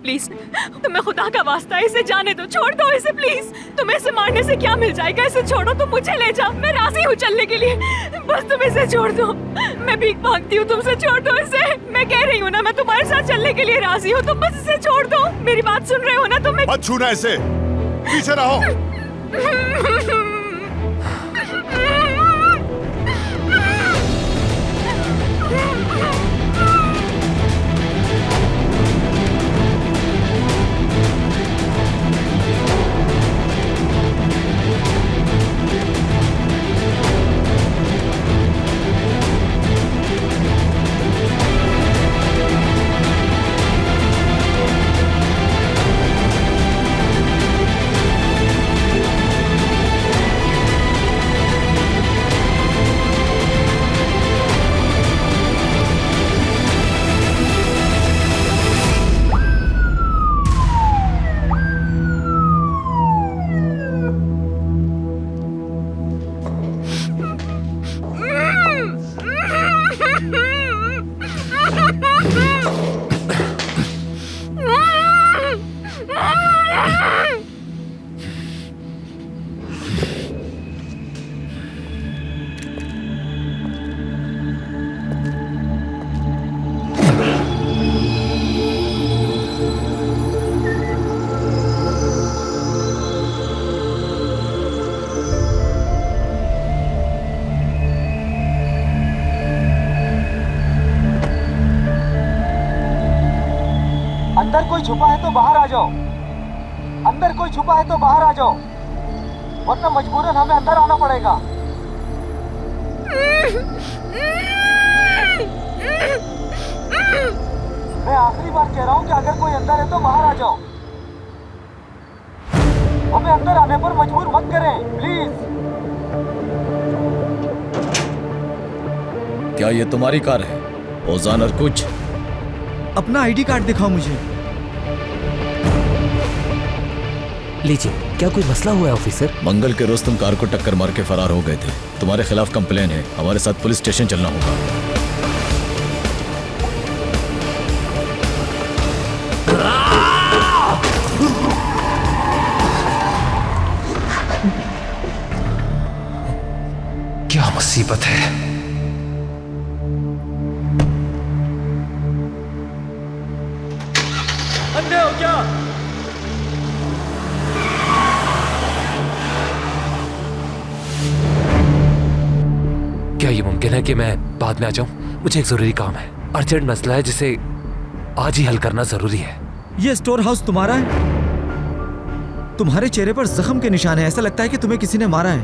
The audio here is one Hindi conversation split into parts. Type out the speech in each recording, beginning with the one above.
प्लीज, तुम्हें खुदा का वास्ता है, इसे जाने दो, छोड़ दो इसे प्लीज। तुम्हें इसे मारने से क्या मिल जाएगा? इसे छोड़ो, तुम मुझे ले जाओ, मैं राजी हूँ चलने के लिए, बस तुम इसे छोड़ दो। मैं भीख मांगती हूँ तुमसे, छोड़ दो इसे। मैं कह रही हूँ ना, मैं तुम्हारे साथ चलने के लिए राजी हूँ, तुम बस इसे छोड़ दो। मेरी बात सुन रहे हो ना तुम? मत छूना इसे, पीछे रहो। अंदर कोई छुपा है तो बाहर आ जाओ, अंदर कोई छुपा है तो बाहर आ जाओ, वरना मजबूरन हमें अंदर आना पड़ेगा। मैं आखिरी बार कह रहा हूँ कि अगर कोई अंदर है तो बाहर आ जाओ, हमें अंदर आने पर मजबूर मत करें प्लीज। क्या ये तुम्हारी कार है ओजान और कुछ? अपना आईडी कार्ड दिखाओ मुझे। लीजिए, क्या कोई मसला हुआ है ऑफिसर? मंगल के रोज तुम कार को टक्कर मार के फरार हो गए थे, तुम्हारे खिलाफ कंप्लेन है, हमारे साथ पुलिस स्टेशन चलना होगा। क्या मुसीबत है? अंधे हो क्या? क्या ये मुमकिन है कि मैं बाद में आ जाऊं? मुझे एक जरूरी काम है, अर्जेंट मसला है जिसे आज ही हल करना जरूरी है। ये स्टोर हाउस तुम्हारा है? तुम्हारे चेहरे पर जख्म के निशान है, ऐसा लगता है कि तुम्हें किसी ने मारा है।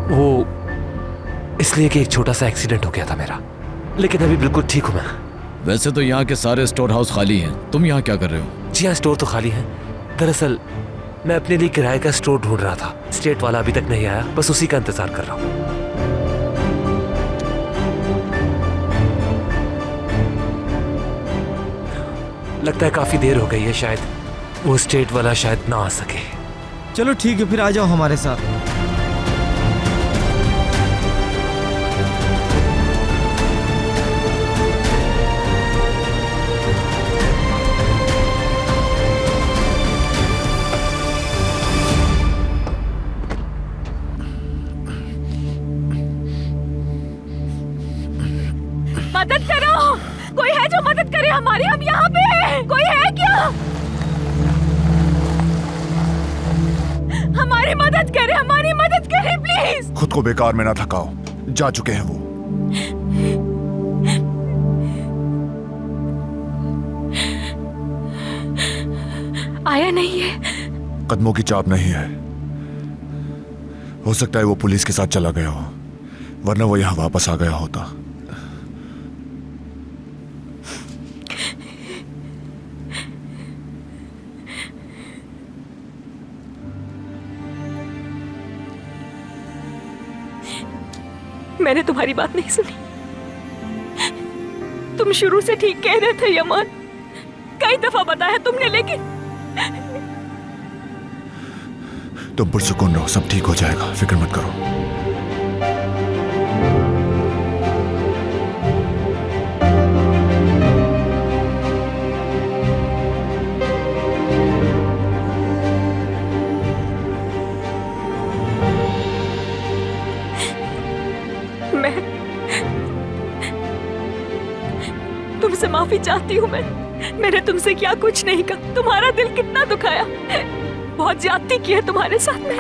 वो इसलिए कि एक छोटा सा एक्सीडेंट हो गया था मेरा, लेकिन अभी बिल्कुल ठीक हूं मैं। वैसे तो यहाँ के सारे स्टोर हाउस खाली हैं, तुम यहाँ क्या कर रहे हो? जी हाँ, स्टोर तो खाली है। दरअसल मैं अपने लिए किराए का स्टोर ढूंढ रहा था, स्टेट वाला अभी तक नहीं आया, बस उसी का इंतजार कर रहा हूँ। लगता है काफी देर हो गई है, शायद वो स्टेट वाला शायद ना आ सके। चलो ठीक है, फिर आ जाओ हमारे साथ। मदद करो, कोई है जो मदद करे हमारी? हम यहाँ पे हैं, कोई है क्या? हमारी मदद करे, हमारी मदद करे प्लीज। खुद को बेकार में ना थकाओ, जा चुके हैं वो। आया नहीं है? कदमों की चाप नहीं है, हो सकता है वो पुलिस के साथ चला गया हो, वरना वो यहाँ वापस आ गया होता। मैंने तुम्हारी बात नहीं सुनी। तुम शुरू से ठीक कह रहे थे यमान, कई दफा बताया तुमने, लेकिन तुम पुरसुकून रहो, सब ठीक हो जाएगा, फिक्र मत करो। हैं। तुमसे माफी चाहती हूँ मैं। मैंने तुमसे क्या कुछ नहीं कहा। तुम्हारा दिल कितना दुखाया। बहुत ज्यादती की है तुम्हारे साथ में।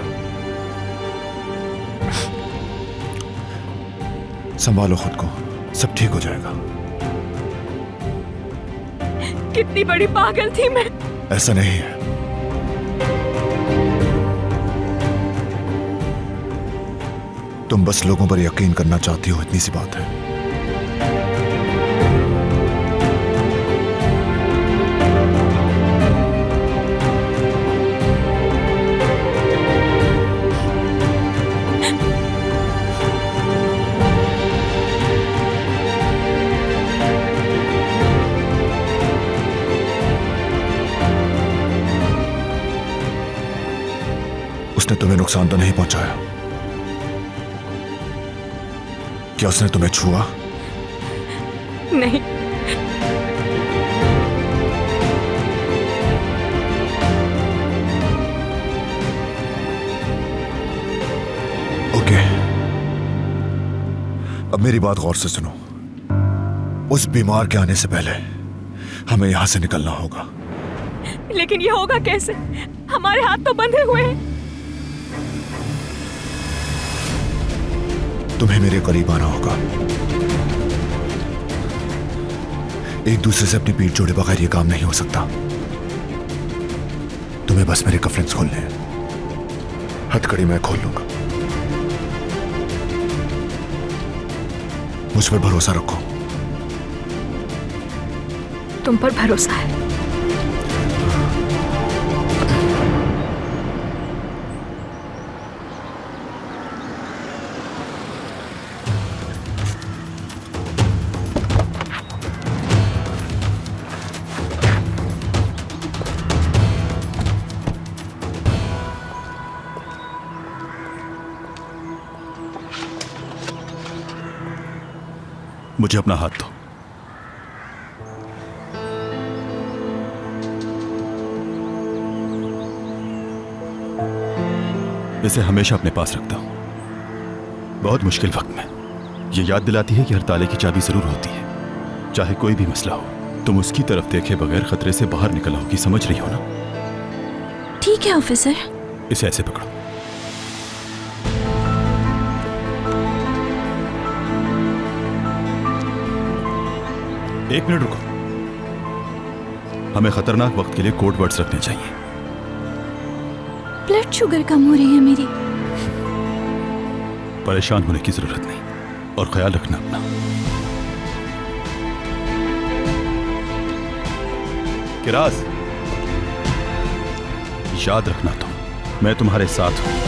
संभालो खुद को, सब ठीक हो जाएगा। कितनी बड़ी पागल थी मैं। ऐसा नहीं है। तुम बस लोगों पर यकीन करना चाहती हो, इतनी सी बात है। उसने तुम्हें नुकसान तो नहीं पहुंचाया? क्या उसने तुम्हें छुआ? नहीं। ओके, अब मेरी बात गौर से सुनो। उस बीमार के आने से पहले हमें यहां से निकलना होगा। लेकिन ये होगा कैसे? हमारे हाथ तो बंधे हुए हैं। तुम्हें मेरे करीब आना होगा। एक दूसरे से अपनी पीठ जोड़े बगैर ये काम नहीं हो सकता। तुम्हें बस मेरे कफलिंग्स खोलने हैं। हथकड़ी मैं खोल लूंगा। मुझ पर भरोसा रखो। तुम पर भरोसा है। मुझे अपना हाथ दो। इसे हमेशा अपने पास रखता हूं, बहुत मुश्किल वक्त में। यह याद दिलाती है कि हर ताले की चाबी जरूर होती है। चाहे कोई भी मसला हो, तुम उसकी तरफ देखे बगैर खतरे से बाहर निकल आओगी। समझ रही हो ना? ठीक है ऑफिसर। इसे ऐसे पकड़ो। एक मिनट रुको। हमें खतरनाक वक्त के लिए कोड वर्ड्स रखने चाहिए। ब्लड शुगर कम हो रही है मेरी। परेशान होने की जरूरत नहीं, और ख्याल रखना अपना। किरास, याद रखना तुम, मैं तुम्हारे साथ हूं।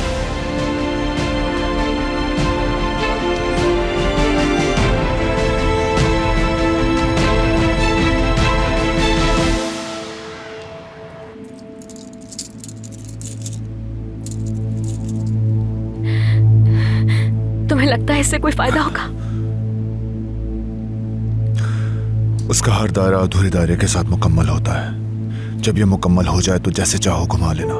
तुम्हें लगता है इससे कोई फायदा होगा? उसका हर दायरा अधूरे दायरे के साथ मुकम्मल होता है। जब यह मुकम्मल हो जाए तो जैसे चाहो घुमा लेना।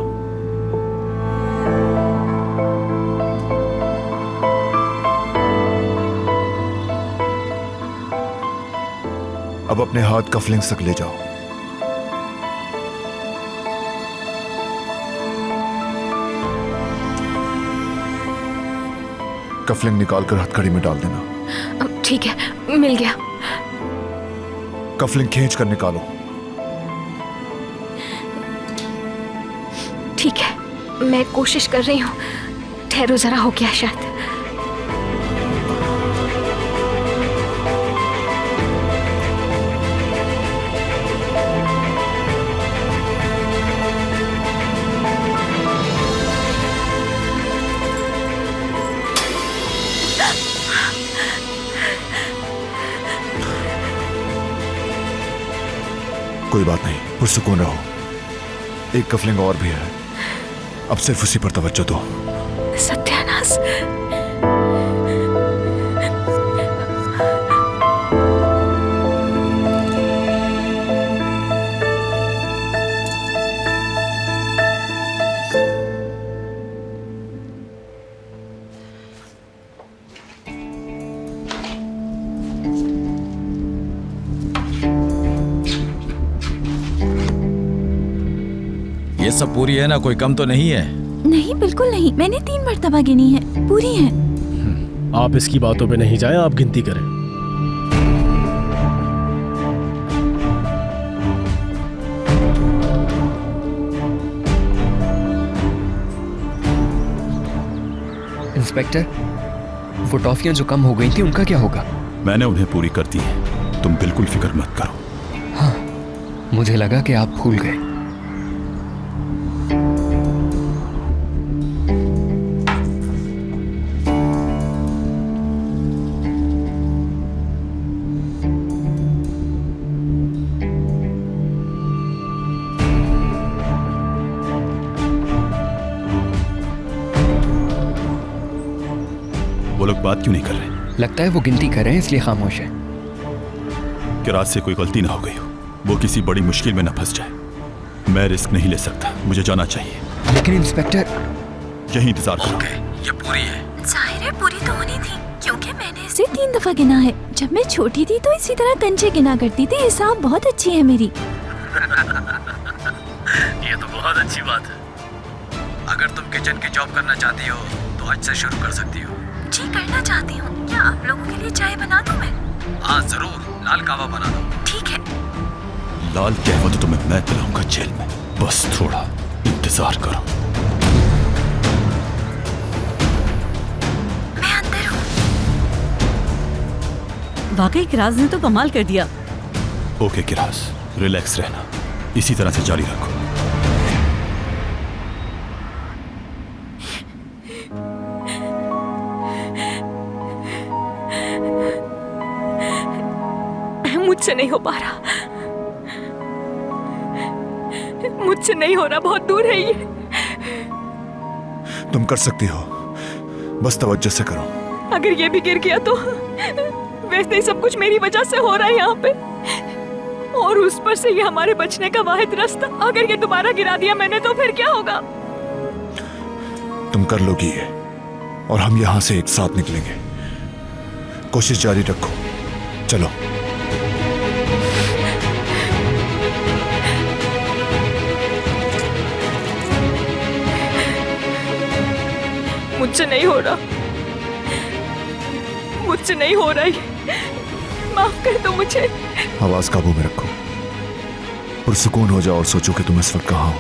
अब अपने हाथ कफलिंग्स तक ले जाओ। कफलिंग निकालकर हथकड़ी में डाल देना। ठीक है, मिल गया। कफलिंग खींच कर निकालो। ठीक है, मैं कोशिश कर रही हूँ। ठहरो जरा, हो गया शायद। कोई बात नहीं, पुरसुकून रहो। एक कफलिंग और भी है, अब सिर्फ उसी पर तवज्जो दो। सत्यानाश। ये सब पूरी है ना, कोई कम तो नहीं है? नहीं बिल्कुल नहीं, मैंने 3 मर्तबा गिनी है, पूरी है। आप इसकी बातों पे नहीं जाएं, आप गिनती करें। इंस्पेक्टर, वो टॉफियां जो कम हो गई थी उनका क्या होगा? मैंने उन्हें पूरी कर दी है, तुम बिल्कुल फिक्र मत करो। हाँ, मुझे लगा कि आप भूल गए। वो लोग बात क्यों नहीं कर रहे? लगता है वो गिनती कर रहे हैं इसलिए खामोश है। कि रात से कोई गलती ना हो गई हो, वो किसी बड़ी मुश्किल में ना फंस जाए। मैं रिस्क नहीं ले सकता, मुझे जाना चाहिए। लेकिन इंस्पेक्टर, यही इंतजार करो। ये पूरी है। जाहिर है पूरी तो होनी थी, क्योंकि मैंने इसे 3 दफा गिना है। जब मैं छोटी थी तो इसी तरह कंचे गिना करती थी। हिसाब बहुत अच्छी है मेरी। ये तो बहुत अच्छी बात है। अगर तुम किचन की जॉब करना चाहती हो तो आज से शुरू कर सकती हो। जी करना चाहती हूँ। क्या आप लोगों के लिए चाय बना दूँ मैं? हाँ जरूर, लाल कावा बना दो। ठीक है। लाल कहवा तो तुम्हें मैं पिलाऊंगा जेल में, बस थोड़ा इंतजार करो। मैं अंदर हूँ। वाकई किराज ने तो कमाल कर दिया। ओके किराज, रिलैक्स रहना, इसी तरह से जारी रखो। मुझसे नहीं हो पा रहा, मुझसे नहीं हो रहा, बहुत दूर है ये। तुम कर सकती हो, बस तवज्जो से करो। अगर ये भी गिर गया तो वैसे ही सब कुछ मेरी वजह से हो रहा है यहाँ पे, और उस पर से ये हमारे बचने का वाहिद रास्ता। अगर ये दोबारा गिरा दिया मैंने तो फिर क्या होगा? तुम कर लोगी ये, और हम यहां से एक साथ निकलेंगे। कोशिश जारी रखो, चलो। मुझसे नहीं हो रहा, मुझसे नहीं हो रहा ये। माफ कर दो मुझे। आवाज काबू में रखो, पुरसुकून हो जाओ और सोचो कि तुम इस वक्त कहाँ हो,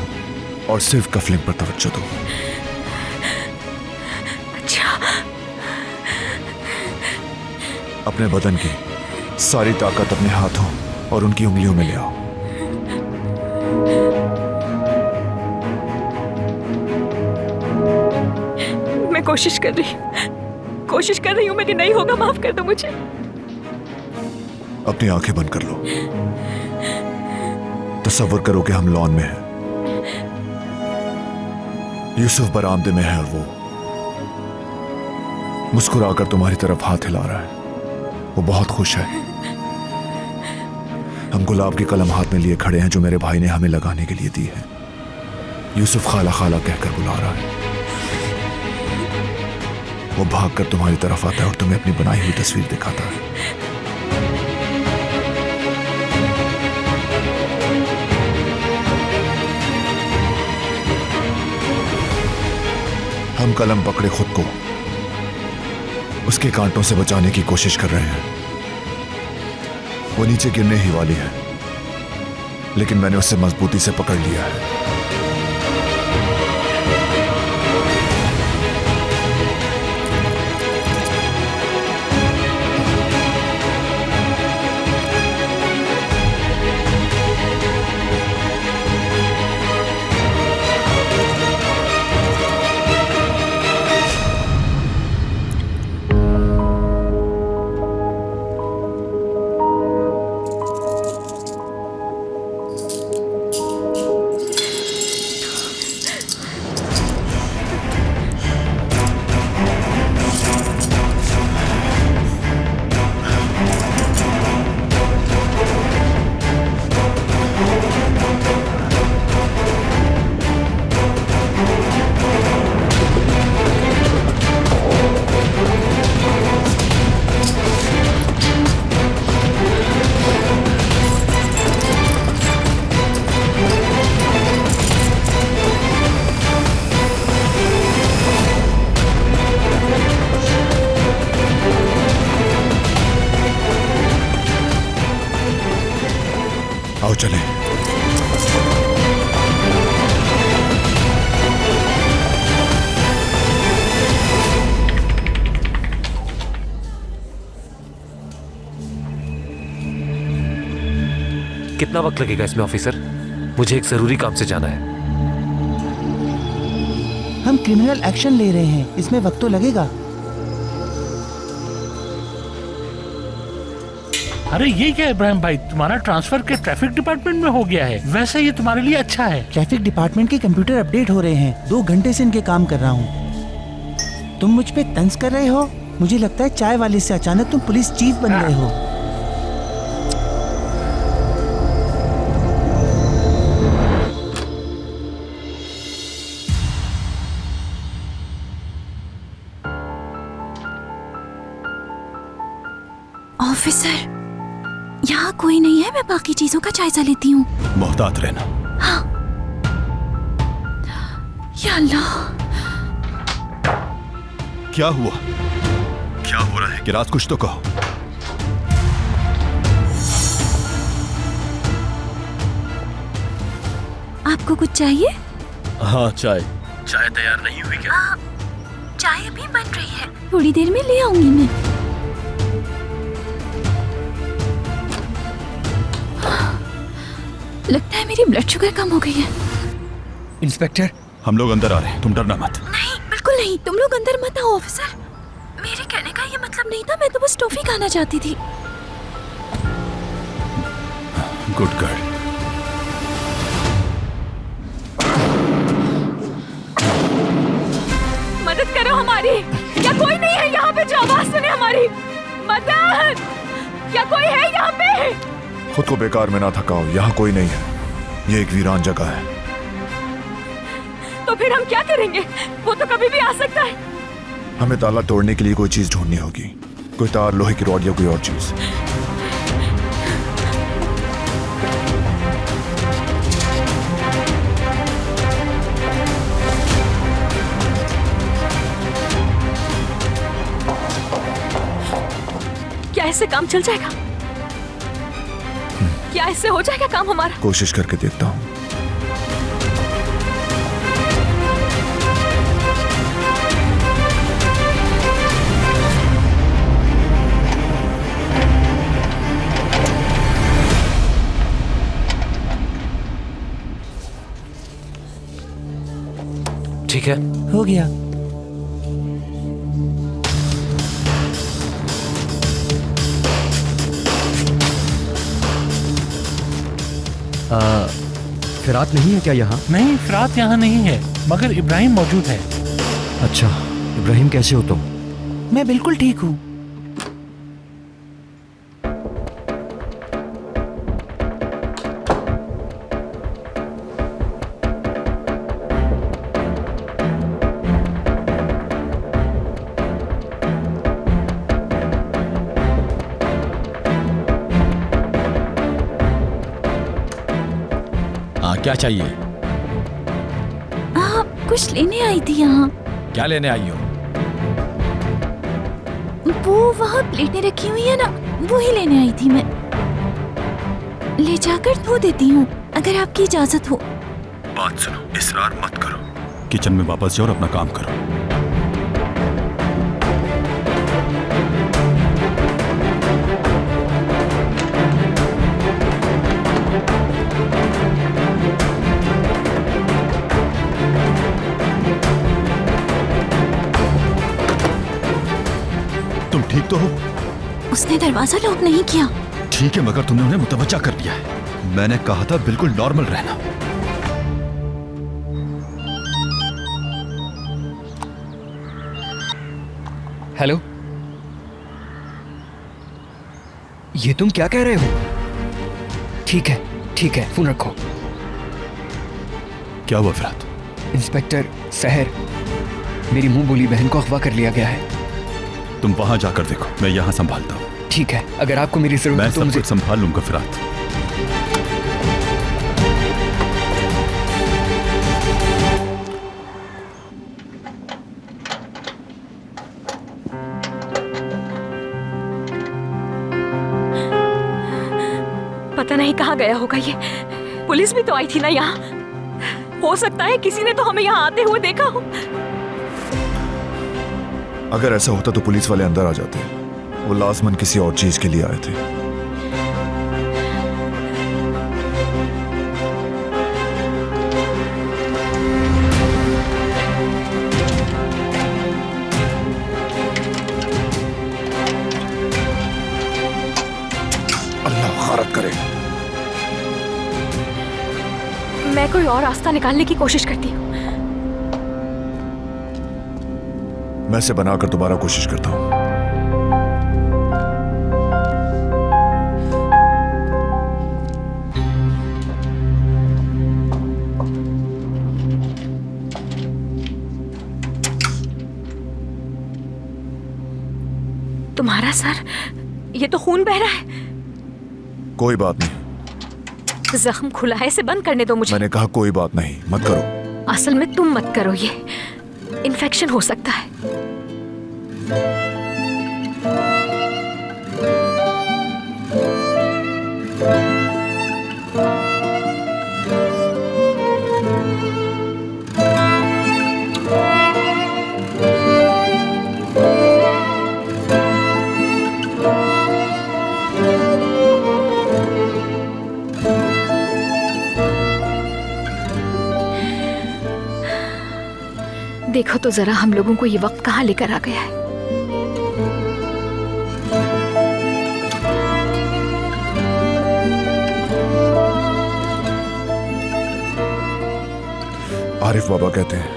और सिर्फ कफलिंग पर तवज्जो दो। अच्छा। अपने बदन की सारी ताकत अपने हाथों और उनकी उंगलियों में ले आओ। मैं कोशिश कर रही हूँ, मेरी नहीं होगा, माफ कर दो मुझे। अपनी आंखें बंद कर लो, तसव्वुर करो कि हम लॉन में हैं। यूसुफ बरामदे में है और वो मुस्कुराकर तुम्हारी तरफ हाथ हिला रहा है। वो बहुत खुश है। हम गुलाब की कलम हाथ में लिए खड़े हैं जो मेरे भाई ने हमें लगाने के लिए दी है। यूसुफ खाला खाला कहकर बुला रहा है। वो भागकर तुम्हारी तरफ आता है और तुम्हें अपनी बनाई हुई तस्वीर दिखाता है। हम कलम पकड़े खुद को उसके कांटों से बचाने की कोशिश कर रहे हैं। वो नीचे गिरने ही वाली है, लेकिन मैंने उसे मजबूती से पकड़ लिया है। आओ चलें। कितना वक्त लगेगा इसमें ऑफिसर? मुझे एक जरूरी काम से जाना है। हम क्रिमिनल एक्शन ले रहे हैं, इसमें वक्त तो लगेगा। अरे ये क्या इब्राहिम भाई, तुम्हारा ट्रांसफर के ट्रैफिक डिपार्टमेंट में हो गया है। वैसे ये तुम्हारे लिए अच्छा है। ट्रैफिक डिपार्टमेंट के कंप्यूटर अपडेट हो रहे हैं, 2 घंटे से इनके काम कर रहा हूँ। तुम मुझ पे तंज कर रहे हो? मुझे लगता है चाय वाले से अचानक तुम पुलिस चीफ बन गए हो। ऑफिसर, यहाँ कोई नहीं है, मैं बाकी चीजों का जायजा लेती हूँ। मोहतात रहना। हाँ। या अल्लाह, क्या हुआ? क्या हो रहा है? कि रात कुछ तो कहो। आपको कुछ चाहिए? हाँ, चाय। चाय तैयार नहीं हुई क्या? चाय अभी बन रही है, थोड़ी देर में ले आऊंगी मैं। लगता है मेरी ब्लड शुगर कम हो गई है। इंस्पेक्टर, हम लोग अंदर आ रहे हैं, तुम डरना मत। नहीं, बिल्कुल नहीं, तुम लोग अंदर मत आओ ऑफिसर। मेरे कहने का ये मतलब नहीं था, मैं तो बस टॉफी खाना चाहती थी। Good girl. मदद करो हमारी। क्या कोई नहीं है यहाँ पे जो आवाज सुने हमारी? मदद! क्या कोई है यहाँ पे? खुद को बेकार में ना थकाओ, यहाँ कोई नहीं है। ये एक वीरान जगह है। तो फिर हम क्या करेंगे? वो तो कभी भी आ सकता है। हमें ताला तोड़ने के लिए कोई चीज ढूंढनी होगी, कोई तार, लोहे की रॉड या कोई और चीज। क्या इससे काम चल जाएगा? क्या इससे हो जाएगा काम हमारा? कोशिश करके देखता हूँ। ठीक है, हो गया। फिरात नहीं है क्या यहाँ? नहीं, फिरात यहाँ नहीं है, मगर इब्राहिम मौजूद है। अच्छा, इब्राहिम कैसे हो तुम? मैं बिल्कुल ठीक हूँ। क्या चाहिए? कुछ लेने आई थी यहाँ। क्या लेने आई हो? वो वहाँ प्लेटें रखी हुई है ना, वो ही लेने आई थी मैं। ले जाकर धो देती हूँ अगर आपकी इजाजत हो। बात सुनो, इसरार मत करो। किचन में वापस जाओ और अपना काम करो। तुम ठीक तो हो? उसने दरवाजा लॉक नहीं किया। ठीक है, मगर तुमने उन्हें मुतवज्जा कर दिया है। मैंने कहा था बिल्कुल नॉर्मल रहना। हेलो, ये तुम क्या कह रहे हो? ठीक है, फोन रखो। क्या हुआ फिरात? इंस्पेक्टर सहर, मेरी मुंह बोली बहन को अगवा कर लिया गया है। तुम वहां जाकर देखो, मैं यहाँ संभालता हूँ। ठीक है, अगर आपको मेरी जरूरत मैं हो तो सब मुझे कुछ संभाल लूंगा फिरात। पता पता नहीं कहाँ गया होगा ये। पुलिस भी तो आई थी ना यहाँ। हो सकता है किसी ने तो हमें यहाँ आते हुए देखा हो। अगर ऐसा होता तो पुलिस वाले अंदर आ जाते। वो लाजमन किसी और चीज के लिए आए थे। अल्लाह खारत करे। मैं कोई और रास्ता निकालने की कोशिश करती हूँ। मैं इसे बनाकर दोबारा कोशिश करता हूँ। तुम्हारा सर, ये तो खून बह रहा है। कोई बात नहीं, जख्म खुला है, इसे बंद करने दो मुझे। मैंने कहा कोई बात नहीं, मत करो। असल में तुम मत करो, ये इन्फेक्शन हो सकता है। देखो तो जरा हम लोगों को ये वक्त कहाँ लेकर आ गया है। आरिफ बाबा कहते हैं,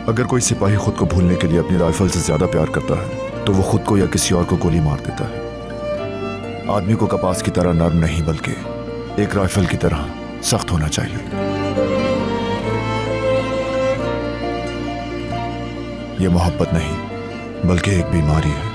अगर कोई सिपाही खुद को भूलने के लिए अपनी राइफल से ज्यादा प्यार करता है तो वो खुद को या किसी और को गोली मार देता है। आदमी को कपास की तरह नर्म नहीं बल्कि एक राइफल की तरह सख्त होना चाहिए। ये मोहब्बत नहीं बल्कि एक बीमारी है।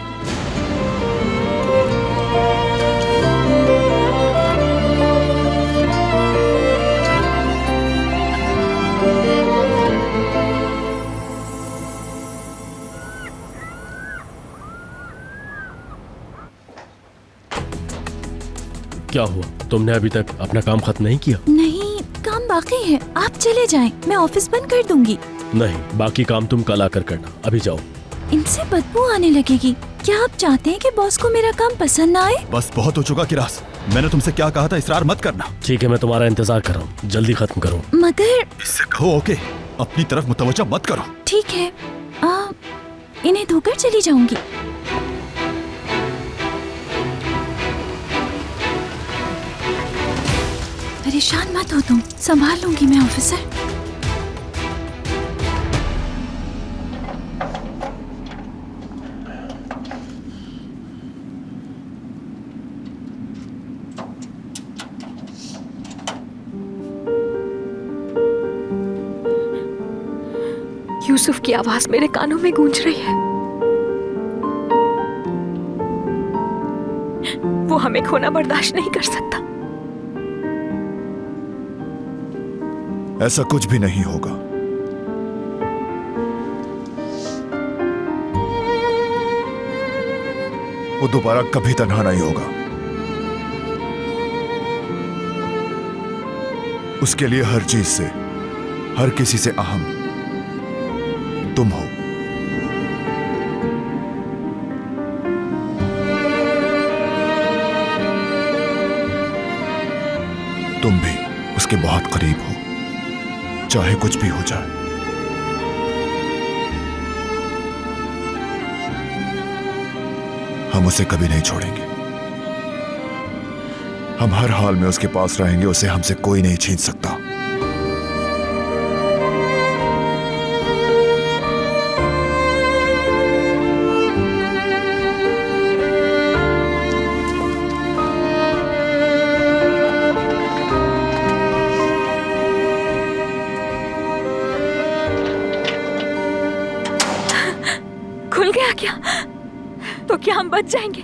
क्या हुआ? तुमने अभी तक अपना काम खत्म नहीं किया? नहीं, काम बाकी है। आप चले जाएं, मैं ऑफिस बंद कर दूंगी। नहीं, बाकी काम तुम कल आकर करना। अभी जाओ। इनसे बदबू आने लगेगी। क्या आप चाहते हैं कि बॉस को मेरा काम पसंद ना आए? बस बहुत हो चुका किरास। मैंने तुमसे क्या कहा था, इसरार मत करना। ठीक है, मैं तुम्हारा इंतजार कर रहा हूँ, जल्दी खत्म करो। मगर इससे कहो ओके, अपनी तरफ मुतवज्जा मत करो। ठीक है, इन्हें धोकर चली जाऊंगी। परेशान मत हो तुम, संभाल लूंगी मैं ऑफिसर। यूसुफ की आवाज मेरे कानों में गूंज रही है। वो हमें खोना बर्दाश्त नहीं कर सकता। ऐसा कुछ भी नहीं होगा। वो दोबारा कभी तन्हा नहीं होगा। उसके लिए हर चीज से, हर किसी से अहम तुम हो। तुम भी उसके बहुत करीब हो, चाहे कुछ भी हो जाए। हम उसे कभी नहीं छोड़ेंगे। हम हर हाल में उसके पास रहेंगे। उसे हमसे कोई नहीं छीन सकता। खुल गया क्या? तो क्या हम बच जाएंगे?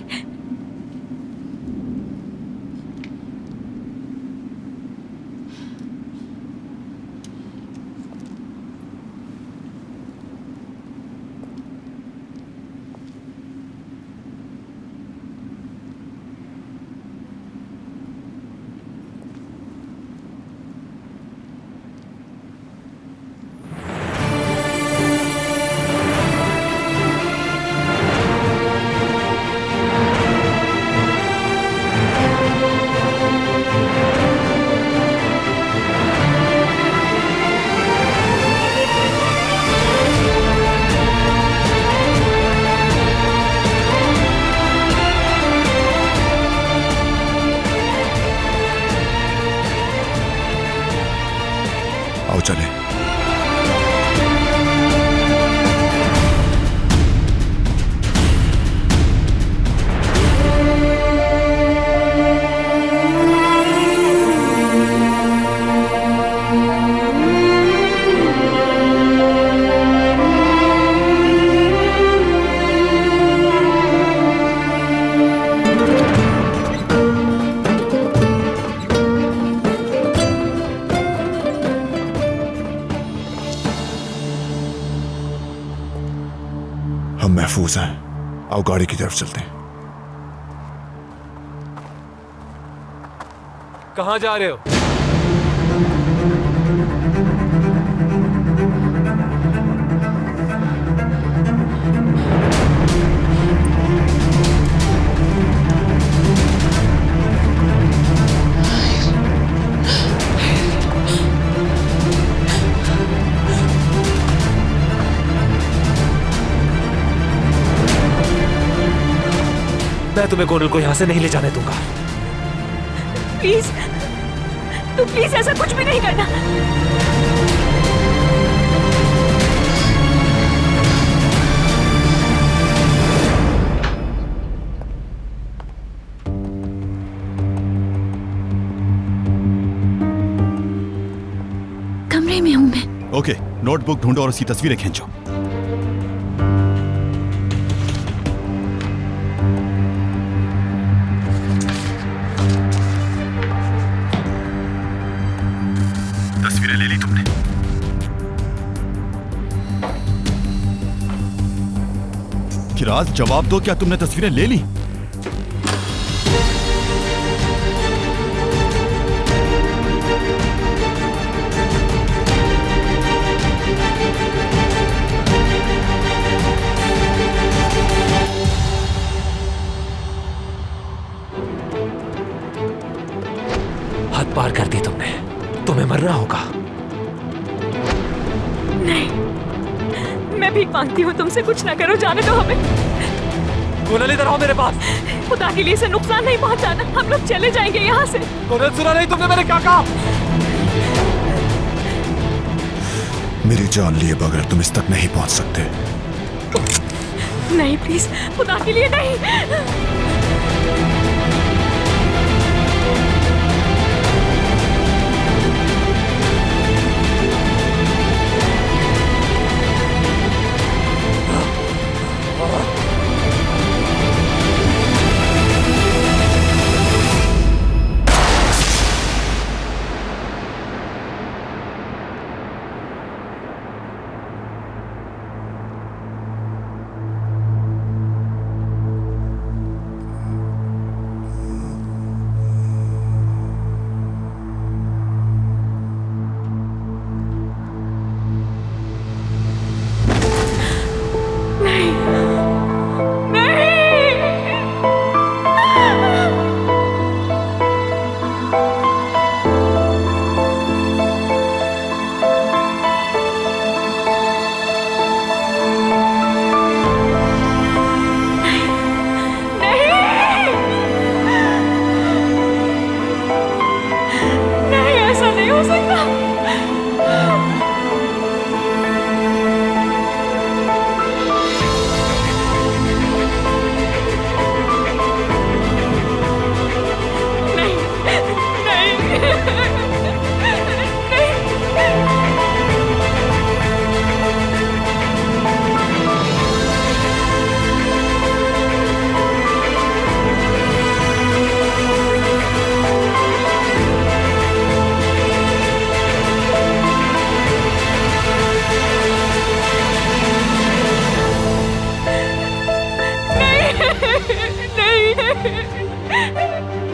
हम महफूज हैं। आओ गाड़ी की तरफ चलते हैं। कहाँ जा रहे हो? मैं तुम्हें कोनल को यहां से नहीं ले जाने दूंगा। प्लीज, तू प्लीज ऐसा कुछ भी नहीं करना। कमरे में हूं मैं। ओके, नोटबुक ढूंढो और उसकी तस्वीरें खींचो। तस्वीरें ले ली तुमने? किराज, जवाब दो, क्या तुमने तस्वीरें ले ली? हद पार कर दी तुमने। तुम्हें मरना होगा। नहीं, मैं भीख मांगती हूँ, तुमसे कुछ ना करो, जाने दो हमें। कोनल, इधर आओ मेरे पास। खुदा के लिए इसे नुकसान नहीं पहुंचाना, हम लोग चले जाएंगे यहाँ से। कोनल, सुना नहीं तुमने मैंने क्या कहा? मेरी जान लिए बगैर तुम इस तक नहीं पहुंच सकते। नहीं प्लीज, खुदा के लिए नहीं।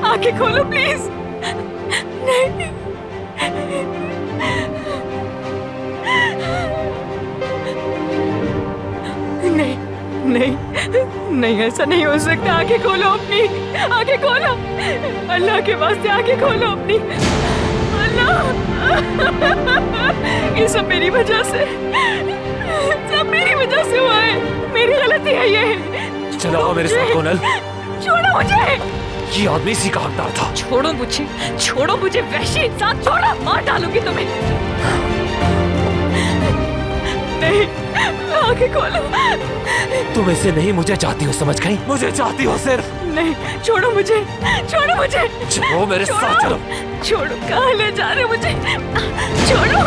आंखें खोलो प्लीज। नहीं, नहीं, नहीं, नहीं, ऐसा नहीं हो सकता। आंखें खोलो अपनी, आंखें खोलो, अल्लाह के वास्ते आंखें खोलो अपनी। अल्लाह, ये सब मेरी वजह से, सब मेरी वजह से हुआ है, मेरी गलती है ये। चलो आओ मेरे साथ कोनल। छोड़ो मुझे। ये आदमी इसी का हकदार था। छोड़ो मुझे, छोड़ो मुझे वहशी इंसान, छोड़ो, मार डालूंगी तुम्हें। नहीं, आंखें खोलो। तुम इसे नहीं मुझे चाहती हो, समझ गई? मुझे चाहती हो सिर्फ। नहीं, छोड़ो मुझे, छोड़ो मुझे। चलो मेरे साथ चलो। छोड़ो, कहाँ ले जा रहे हो मुझे? छोड़ो,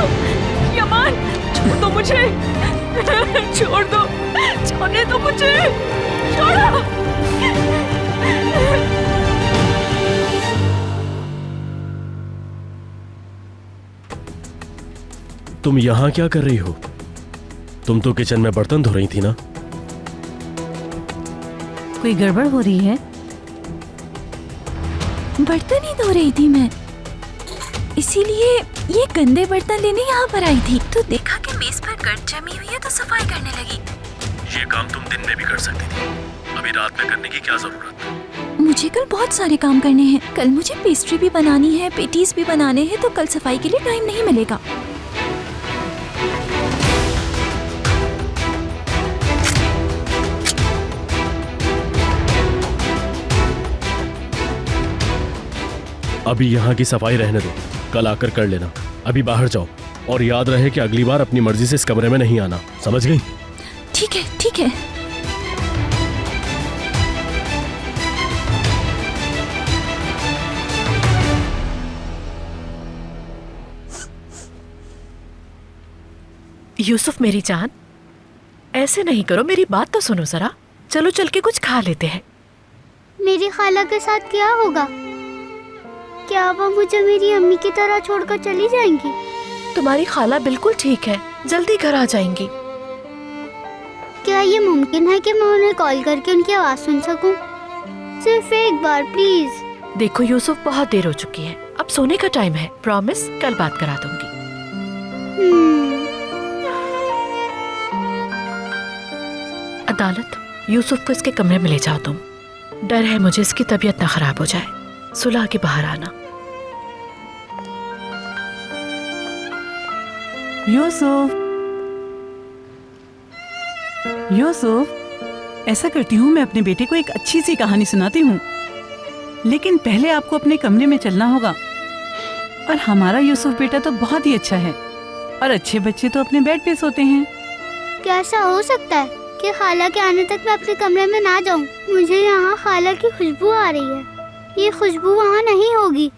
यमान, छोड़ दो मुझे, छोड़ दो, छोड़ने दो मुझे, छोड़ो। तुम यहाँ क्या कर रही हो? तुम तो किचन में बर्तन धो रही थी ना? कोई गड़बड़ हो रही है? बर्तन ही धो रही थी मैं, इसीलिए ये गंदे बर्तन लेने यहाँ पर आई थी, तो देखा कि मेज पर गट जमी हुई है तो सफाई करने लगी। ये काम तुम दिन में भी कर सकती थी, अभी रात में करने की क्या जरूरत? मुझे कल बहुत सारे काम करने हैं। कल मुझे पेस्ट्री भी बनानी है, पेटीज भी बनाने हैं, तो कल सफाई के लिए टाइम नहीं मिलेगा। अभी यहाँ की सफाई रहने दो, कल आकर कर लेना। अभी बाहर जाओ और याद रहे कि अगली बार अपनी मर्जी से इस कमरे में नहीं आना, समझ गई? ठीक है, ठीक है। यूसुफ मेरी जान, ऐसे नहीं करो, मेरी बात तो सुनो जरा। चलो चल के कुछ खा लेते हैं। मेरी खाला के साथ क्या होगा? क्या वो मुझे मेरी अम्मी की तरह छोड़कर चली जाएंगी? तुम्हारी खाला बिल्कुल ठीक है, जल्दी घर आ जाएंगी। क्या ये मुमकिन है कि मैं उन्हें कॉल करके उनकी आवाज सुन सकूं? सिर्फ एक बार प्लीज। देखो यूसुफ, बहुत देर हो चुकी है, अब सोने का टाइम है। प्रॉमिस, कल बात करा दूंगी। अदालत, यूसुफ को इसके कमरे में ले जाओ तुम। डर है मुझे इसकी तबीयत ना खराब हो जाए। सुलह के बाहर आना। यूसुफ, यूसुफ, ऐसा करती हूँ, मैं अपने बेटे को एक अच्छी सी कहानी सुनाती हूँ, लेकिन पहले आपको अपने कमरे में चलना होगा। और हमारा यूसुफ बेटा तो बहुत ही अच्छा है, और अच्छे बच्चे तो अपने बेड पे सोते हैं। क्या ऐसा हो सकता है कि खाला के आने तक मैं अपने कमरे में ना जाऊं? मुझे यहाँ खाला की खुशबू आ रही है। ये खुशबू वहाँ नहीं होगी।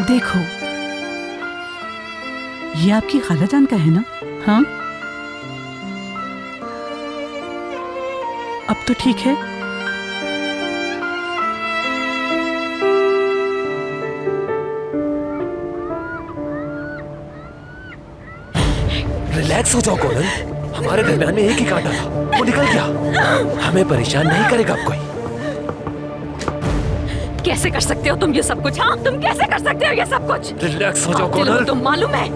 देखो, ये आपकी खालाजान का है ना? हाँ, अब तो ठीक है। रिलैक्स हो जाओ कोनल, हमारे दरमियान में एक ही कांटा था, वो निकल गया। हमें परेशान नहीं करेगा अब कोई। कैसे कर सकते हो तुम ये सब कुछ? हाँ, तुम कैसे कर सकते हो ये सब कुछ? रिलैक्स हो जाओ कोनल। तुम मालूम है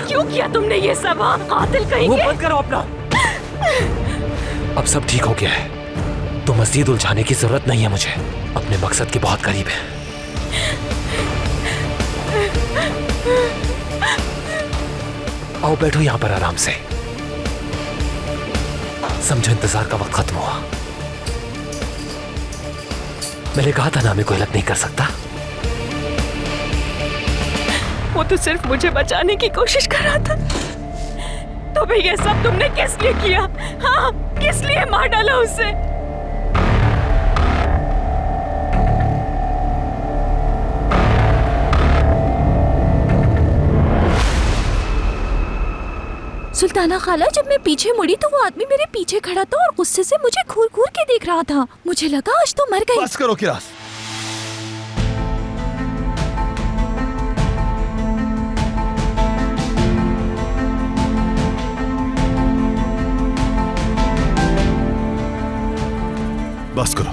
क्यों किया तुमने ये सब? कातिल कहीं वो बंद करो अपना। अब सब ठीक हो गया है, तो मजीद उलझाने की जरूरत नहीं है मुझे। अपने मकसद के बहुत करीब है। आओ बैठो यहाँ पर आराम से। समझो इंतजार का वक्त खत्म हुआ। मैंने कहा था ना मैं कोई गलत नहीं कर सकता। वो तो सिर्फ मुझे बचाने की कोशिश कर रहा था। तो भाई ये सब तुमने किस लिए किया? हाँ, किस लिए मार डाला उसे? सुल्ताना खाला, जब मैं पीछे मुड़ी तो वो आदमी मेरे पीछे खड़ा था और गुस्से से मुझे घूर घूर के देख रहा था। मुझे लगा आज तो मर गई। बस करो किरास। बस करो।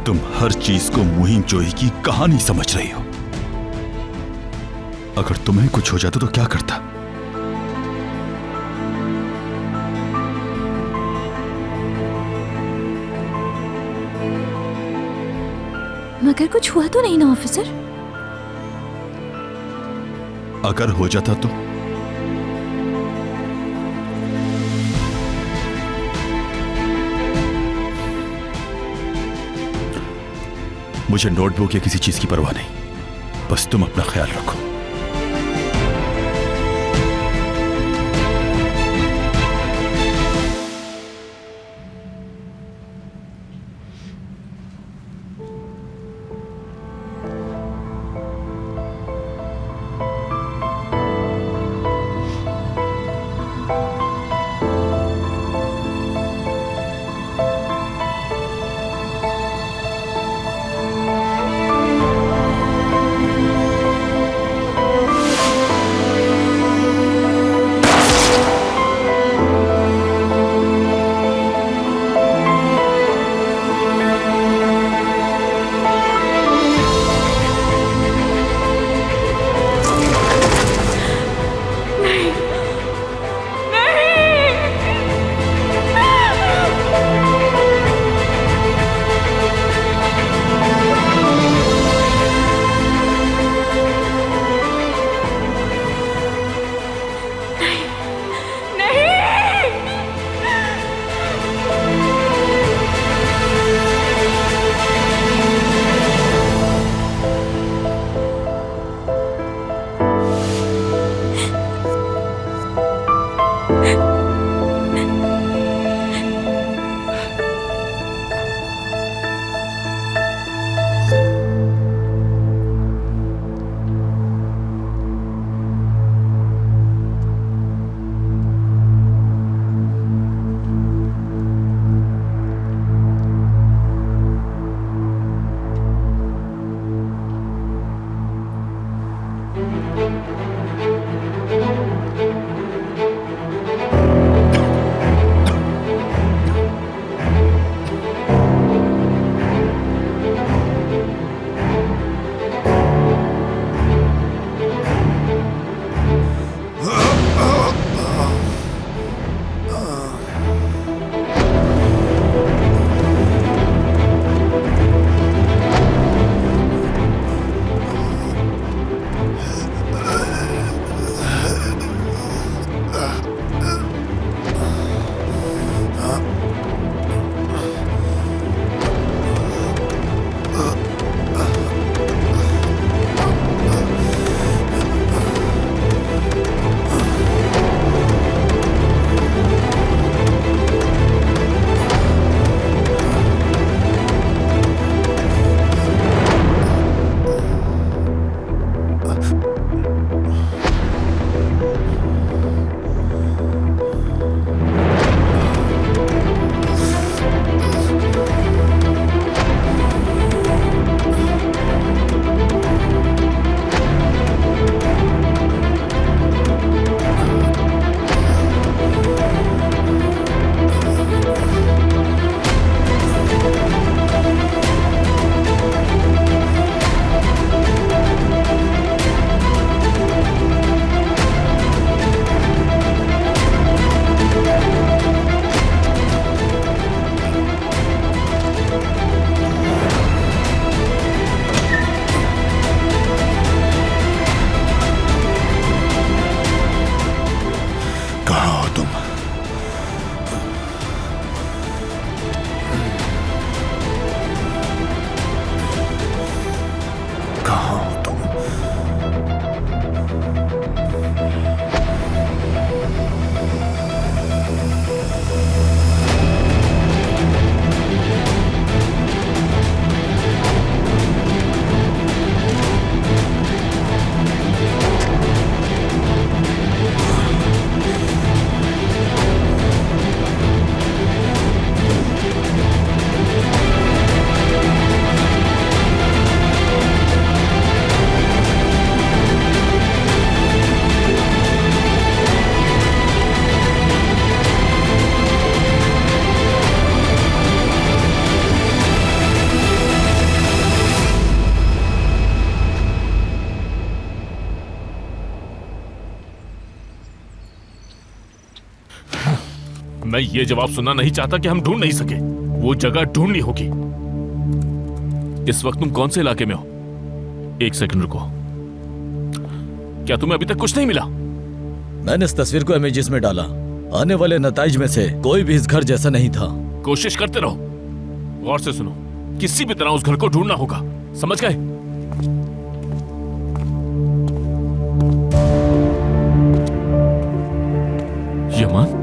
तुम हर चीज को मुहिम जोई की कहानी समझ रही हो। अगर तुम्हें कुछ हो जाता तो क्या करता? मगर कुछ हुआ तो नहीं ना ऑफिसर? अगर हो जाता तो? मुझे नोटबुक या किसी चीज की परवाह नहीं, बस तुम अपना ख्याल रखो। मैं ये जवाब सुनना नहीं चाहता कि हम ढूंढ नहीं सके। वो जगह ढूंढनी होगी। इस वक्त तुम कौन से इलाके में हो? एक सेकंड रुको। क्या तुम्हें अभी तक कुछ नहीं मिला? मैंने इस तस्वीर को इमेजेस में डाला। आने वाले नताइज में से कोई भी इस घर जैसा नहीं था। कोशिश करते रहो। गौर से सुनो, किसी भी तरह उस घर को ढूंढना होगा, समझ गए? यमान?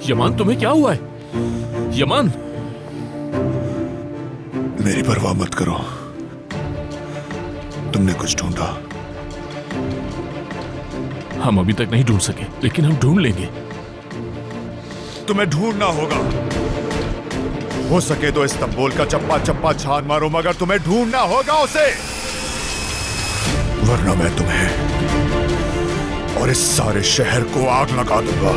यमान, तुम्हें क्या हुआ है? यमान, मेरी परवाह मत करो। तुमने कुछ ढूंढा? हम अभी तक नहीं ढूंढ सके, लेकिन हम ढूंढ लेंगे। तुम्हें ढूंढना होगा। हो सके तो इस्तांबुल का चप्पा चप्पा छान मारो, मगर तुम्हें ढूंढना होगा उसे, वरना मैं तुम्हें और इस सारे शहर को आग लगा दूंगा।